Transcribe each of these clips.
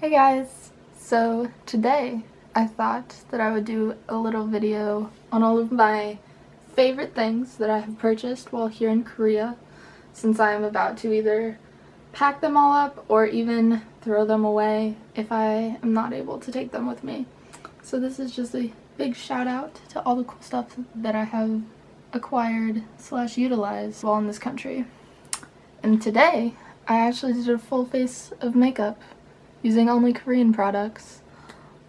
Hey guys! So today I thought that I would do a little video on all of my favorite things that I have purchased while here in Korea, since I am about to either pack them all up or even throw them away if I am not able to take them with me. So this is just a big shout out to all the cool stuff that I have acquired / utilized while in this country. And today I actually did a full face of makeup using only Korean products,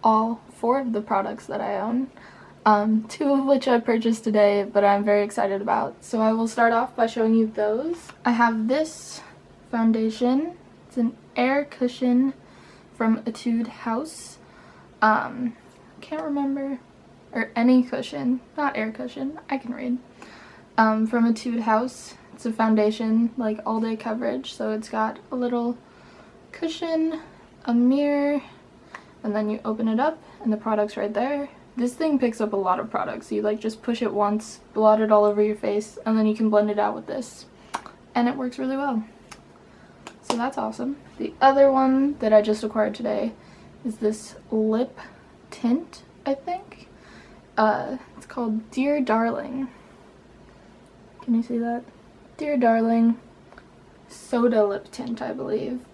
all 4 of the products that I own, 2 of which I purchased today but I'm very excited about. So I will start off by showing you those. I have this foundation. It's an air cushion from Etude House. Can't remember, or any cushion, not air cushion, I can read. From Etude House. It's a foundation, like all day coverage, so it's got a little cushion, a mirror, and then you open it up and the product's right there. This thing picks up a lot of products, so you like just push it once, blot it all over your face, and then you can blend it out with this, and it works really well. So that's awesome. The other one that I just acquired today is this lip tint, I think. It's called Dear Darling. Can you see that? Dear Darling Soda Lip Tint, I believe,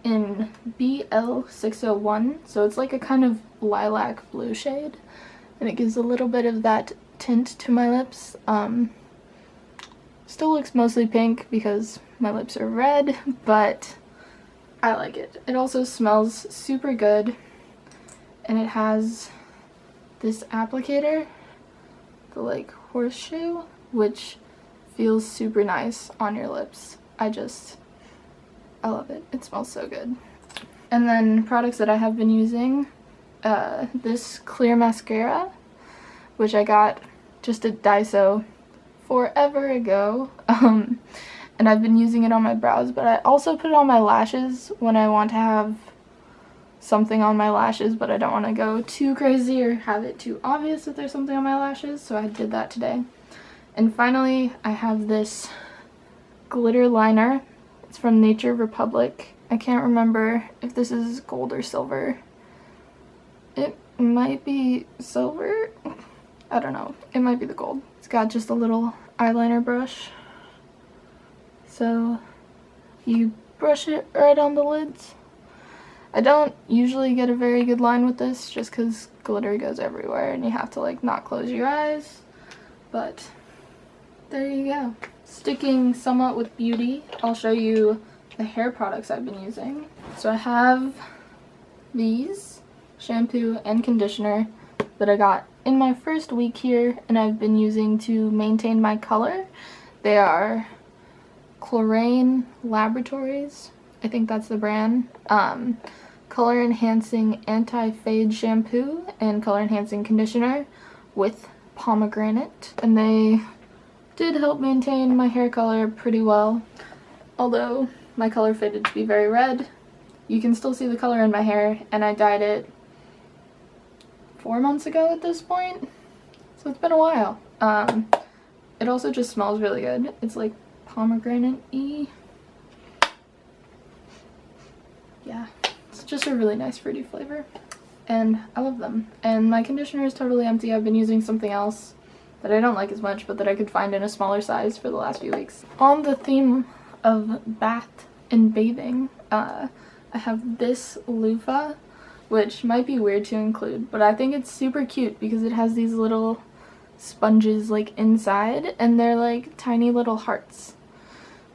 in BL601, so it's like a kind of lilac blue shade, and it gives a little bit of that tint to my lips. Still looks mostly pink because my lips are red, but I like it. It also smells super good, and it has this applicator, the like horseshoe, which feels super nice on your lips. I love it. It smells so good. And then products that I have been using, this clear mascara, which I got just at Daiso forever ago, and I've been using it on my brows, but I also put it on my lashes when I want to have something on my lashes, but I don't want to go too crazy or have it too obvious that there's something on my lashes, so I did that today. And finally, I have this glitter liner. It's from Nature Republic. I can't remember if this is gold or silver. It might be silver. I don't know. It might be the gold. It's got just a little eyeliner brush. So you brush it right on the lids. I don't usually get a very good line with this just because glitter goes everywhere and you have to like not close your eyes. But there you go. Sticking somewhat with beauty, I'll show you the hair products I've been using. So I have these, shampoo and conditioner, that I got in my first week here and I've been using to maintain my color. They are Chlorane Laboratories, I think that's the brand. Color enhancing anti-fade shampoo and color enhancing conditioner with pomegranate, and they did help maintain my hair color pretty well. Although my color faded to be very red, you can still see the color in my hair, and I dyed it 4 months ago at this point, so it's been a while. It also just smells really good. It's like pomegranate-y. Yeah, it's just a really nice fruity flavor, and I love them. And my conditioner is totally empty. I've been using something else that I don't like as much, but that I could find in a smaller size for the last few weeks. On the theme of bath and bathing, I have this loofah, which might be weird to include, but I think it's super cute because it has these little sponges like inside, and they're like tiny little hearts.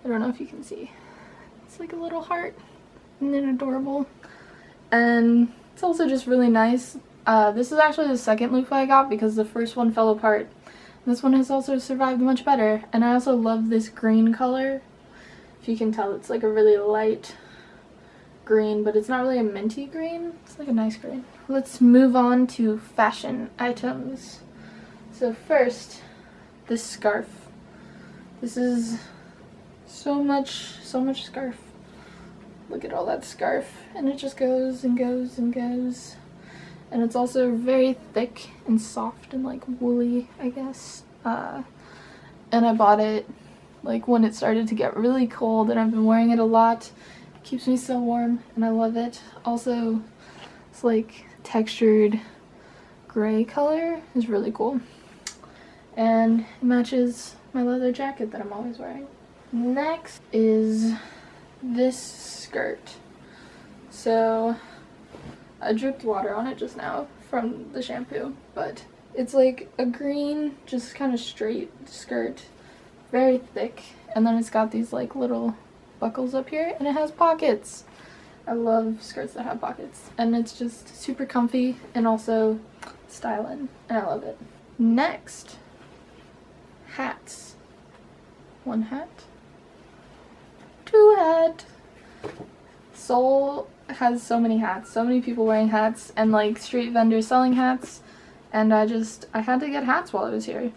I don't know if you can see. It's like a little heart. Isn't it adorable? And it's also just really nice. This is actually the second loofah I got because the first one fell apart. This one has also survived much better, and I also love this green color. If you can tell, it's like a really light green, but it's not really a minty green. It's like a nice green. Let's move on to fashion items. So first, this scarf. This is so much scarf. Look at all that scarf, and it just goes and goes and goes. And it's also very thick and soft and like woolly, I guess. And I bought it like when it started to get really cold, and I've been wearing it a lot. keeps me so warm and I love it. Also, it's like textured gray color is really cool. And it matches my leather jacket that I'm always wearing. Next is this skirt. So I dripped water on it just now from the shampoo, but it's like a green, just kind of straight skirt, very thick, and then it's got these like little buckles up here, and it has pockets. I love skirts that have pockets, and it's just super comfy and also styling, and I love it. Next, hats. One hat, two hat. Seoul has so many hats, so many people wearing hats, and like street vendors selling hats, and I had to get hats while I was here.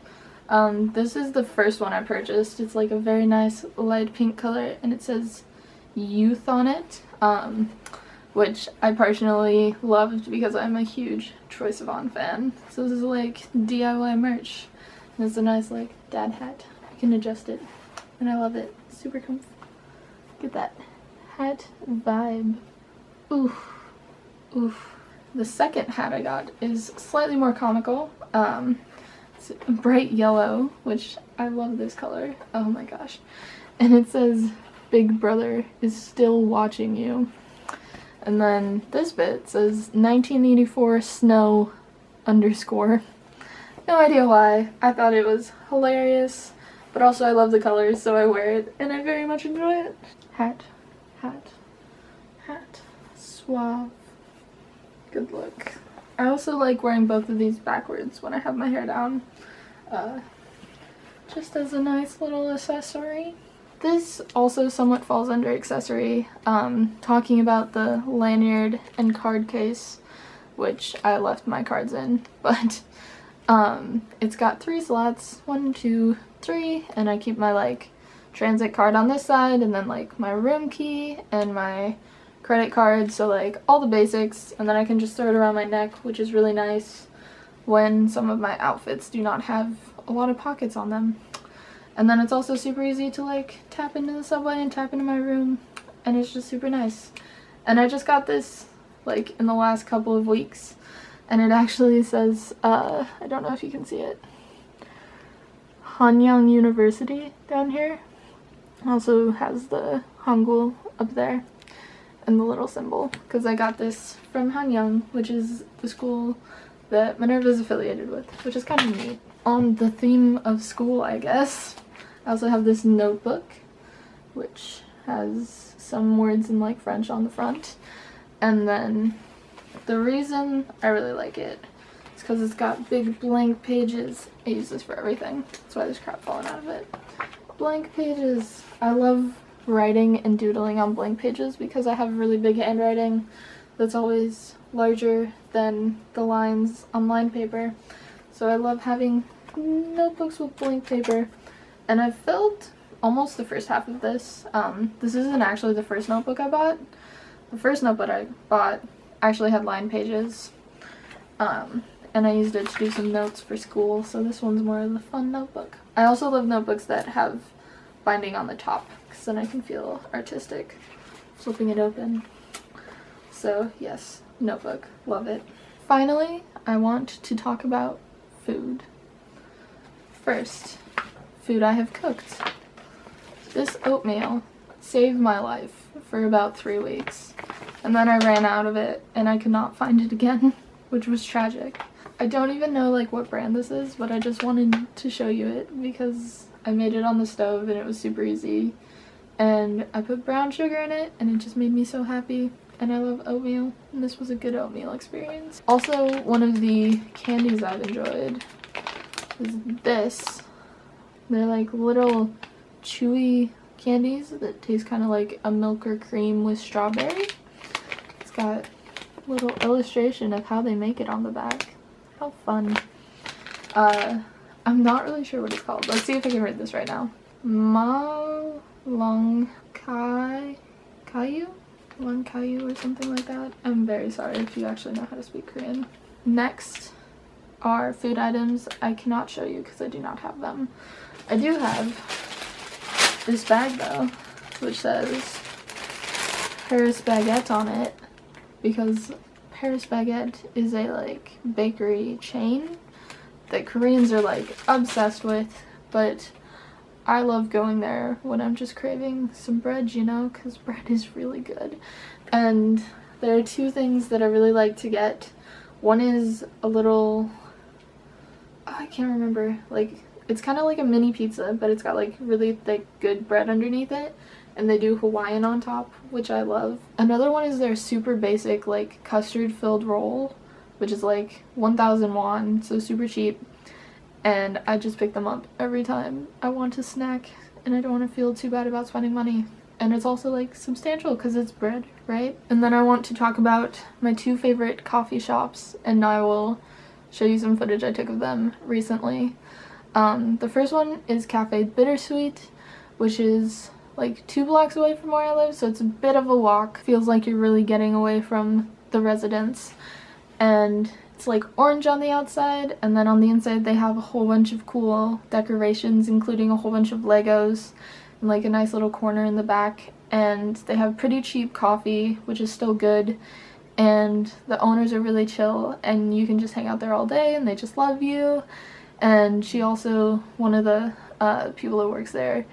This is the first one I purchased. It's like a very nice light pink color, and it says youth on it, which I personally loved because I'm a huge Troye Sivan fan. So this is like DIY merch, and it's a nice like dad hat. You can adjust it, and I love it. Super comfy. Get that hat vibe. Oof. Oof. The second hat I got is slightly more comical. It's bright yellow, which I love this color. Oh my gosh. And it says, "Big Brother is still watching you." And then this bit says 1984 snow _. No idea why. I thought it was hilarious, but also I love the colors, so I wear it and I very much enjoy it. Hat, hat, hat. Suave. Good look. I also like wearing both of these backwards when I have my hair down, just as a nice little accessory. This also somewhat falls under accessory, talking about the lanyard and card case, which I left my cards in, but it's got 3 slots, 1, 2, 3, and I keep my like transit card on this side, and then like my room key and my credit card, so like all the basics, and then I can just throw it around my neck, which is really nice when some of my outfits do not have a lot of pockets on them. And then it's also super easy to like tap into the subway and tap into my room, and it's just super nice. And I just got this like in the last couple of weeks, and it actually says, I don't know if you can see it, Hanyang University down here. Also has the Hangul up there and the little symbol, because I got this from Hanyang, which is the school that Minerva is affiliated with, which is kind of neat. On the theme of school, I guess, I also have this notebook, which has some words in like French on the front. And then the reason I really like it is because it's got big blank pages. I use this for everything. That's why there's crap falling out of it. Blank pages. I love writing and doodling on blank pages because I have really big handwriting that's always larger than the lines on line paper. So I love having notebooks with blank paper, and I've filled almost the first half of this. This isn't actually the first notebook I bought. The first notebook I bought actually had line pages, and I used it to do some notes for school, so this one's more of the fun notebook. I also love notebooks that have binding on the top, because then I can feel artistic flipping it open. So yes, notebook, love it. Finally, I want to talk about food. First, food I have cooked. This oatmeal saved my life for about 3 weeks, and then I ran out of it and I could not find it again, which was tragic. I don't even know like what brand this is, but I just wanted to show you it because I made it on the stove and it was super easy, and I put brown sugar in it and it just made me so happy, and I love oatmeal, and this was a good oatmeal experience. Also, one of the candies I've enjoyed is this. They're like little chewy candies that taste kind of like a milk or cream with strawberry. It's got a little illustration of how they make it on the back. How fun. I'm not really sure what it's called. Let's see if I can read this right now. Ma Long Kayu? Long Kayu or something like that. I'm very sorry if you actually know how to speak Korean. Next are food items. I cannot show you because I do not have them. I do have this bag though, which says Paris baguette on it because Paris Baguette is a like bakery chain that Koreans are like obsessed with, but I love going there when I'm just craving some bread, you know, because bread is really good. And there are two things that I really like to get. One is a little, I can't remember, like it's kind of like a mini pizza, but it's got like really thick good bread underneath it, and they do Hawaiian on top, which I love. Another one is their super basic like custard filled roll, which is like 1,000 won, so super cheap, and I just pick them up every time I want to snack and I don't want to feel too bad about spending money. And it's also like substantial because it's bread, right? And then I want to talk about my two favorite coffee shops, and I will show you some footage I took of them recently. The first one is Cafe Bittersweet, which is like 2 blocks away from where I live, so it's a bit of a walk. Feels like you're really getting away from the residents. And it's like orange on the outside, and then on the inside they have a whole bunch of cool decorations, including a whole bunch of Legos and like a nice little corner in the back. And they have pretty cheap coffee, which is still good, and the owners are really chill and you can just hang out there all day and they just love you. And she also, one of the people that works there,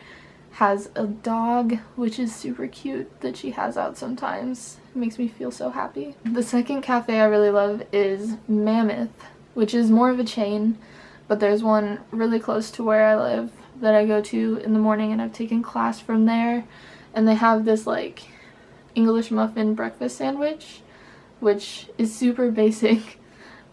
has a dog, which is super cute, that she has out sometimes. It makes me feel so happy. The second cafe I really love is Mammoth, which is more of a chain, but there's one really close to where I live that I go to in the morning, and I've taken class from there. And they have this like English muffin breakfast sandwich, which is super basic,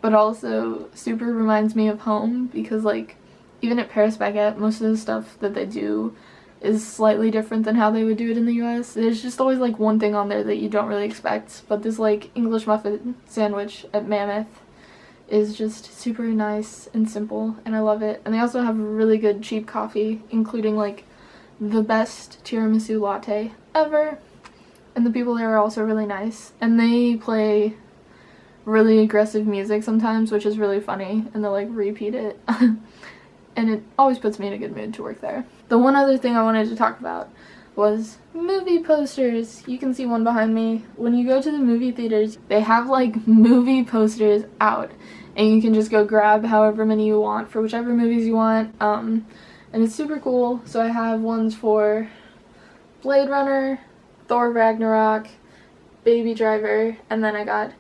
but also super reminds me of home, because like even at Paris Baguette, most of the stuff that they do is slightly different than how they would do it in the US. There's just always like one thing on there that you don't really expect, but this like English muffin sandwich at Mammoth is just super nice and simple, and I love it. And they also have really good cheap coffee, including like the best tiramisu latte ever, and the people there are also really nice, and they play really aggressive music sometimes, which is really funny, and they'll like repeat it and it always puts me in a good mood to work there. The one other thing I wanted to talk about was movie posters. You can see one behind me. When you go to the movie theaters, they have like movie posters out, and you can just go grab however many you want for whichever movies you want, and it's super cool. So I have ones for Blade Runner, Thor Ragnarok, Baby Driver, and then I got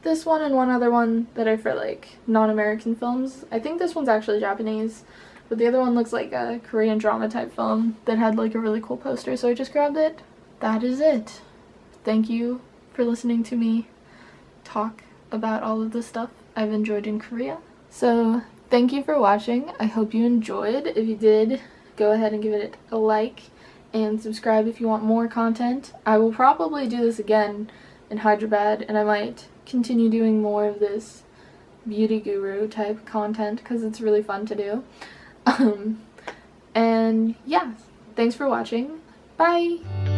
this one and one other one that are for like non-American films. I think this one's actually Japanese, but the other one looks like a Korean drama type film that had like a really cool poster, so I just grabbed it. That is it. Thank you for listening to me talk about all of the stuff I've enjoyed in Korea. So thank you for watching. I hope you enjoyed. If you did, go ahead and give it a like and subscribe if you want more content. I will probably do this again in Hyderabad, and I might continue doing more of this beauty guru type content because it's really fun to do. And yeah, thanks for watching. Bye!